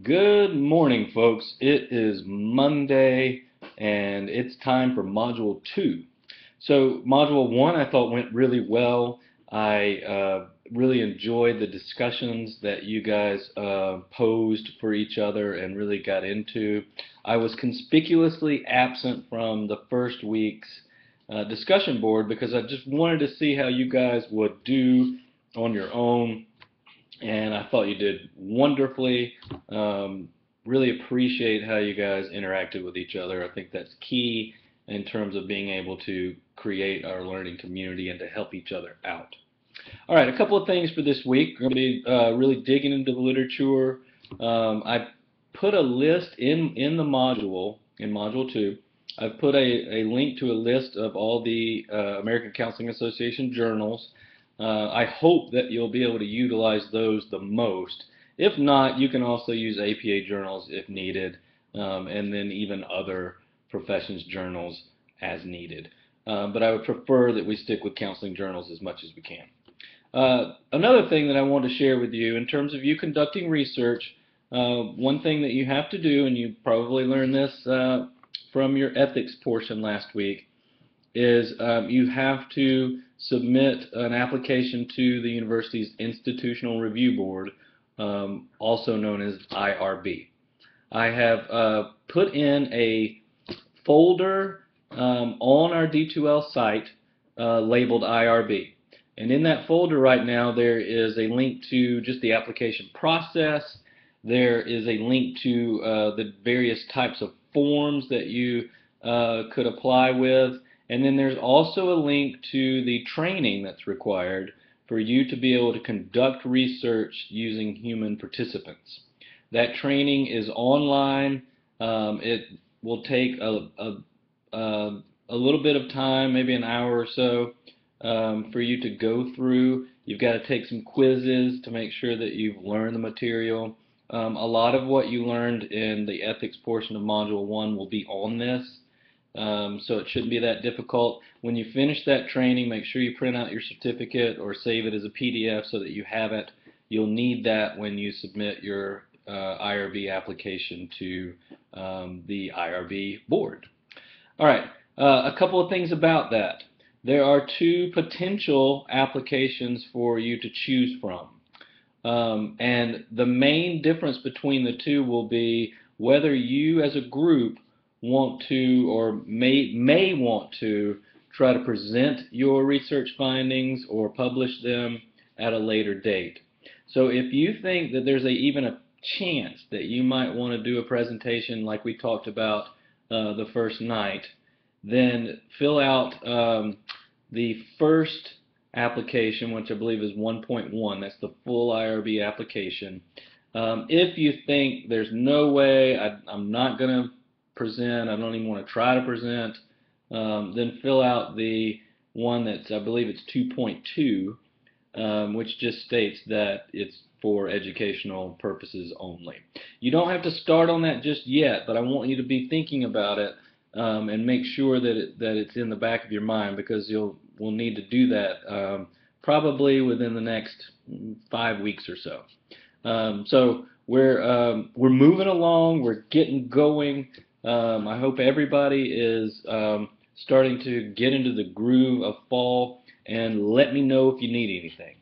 Good morning, folks. It is Monday, and it's time for Module 2. So, Module 1 I thought went really well. I really enjoyed the discussions that you guys posed for each other and really got into. I was conspicuously absent from the first week's discussion board because I just wanted to see how you guys would do on your own, and I thought you did wonderfully. Really appreciate how you guys interacted with each other. I think that's key in terms of being able to create our learning community and to help each other out. All right, a couple of things for this week. We're going to be really digging into the literature. I put a list in the module, in Module 2. I've put a link to a list of all the American Counseling Association journals. I hope that you'll be able to utilize those the most. If not, you can also use APA journals if needed, and then even other professions journals as needed. But I would prefer that we stick with counseling journals as much as we can. Another thing that I want to share with you in terms of you conducting research, one thing that you have to do, and you probably learned this from your ethics portion last week, is you have to submit an application to the university's Institutional Review Board, also known as IRB. I have put in a folder on our D2L site labeled IRB. And in that folder right now there is a link to just the application process. There is a link to the various types of forms that you could apply with. And then there's also a link to the training that's required for you to be able to conduct research using human participants. That training is online. It will take a little bit of time, maybe an hour or so, for you to go through. You've got to take some quizzes to make sure that you've learned the material. A lot of what you learned in the ethics portion of Module 1 will be on this, so it shouldn't be that difficult. When you finish that training, make sure you print out your certificate or save it as a PDF so that you have it. You'll need that when you submit your IRB application to the IRB board. All right, a couple of things about that. There are two potential applications for you to choose from. And the main difference between the two will be whether you as a group want to or may want to try to present your research findings or publish them at a later date. So if you think that there's even a chance that you might want to do a presentation like we talked about the first night, then fill out the first application, which I believe is 1.1. That's the full IRB application. If you think there's no way, I'm not going to present, I don't even want to try to present, then fill out the one that's, I believe it's 2.2, which just states that it's for educational purposes only. You don't have to start on that just yet, but I want you to be thinking about it and make sure that it's in the back of your mind, because we'll need to do that probably within the next 5 weeks or so. So we're moving along, we're getting going. I hope everybody is starting to get into the groove of fall, and let me know if you need anything.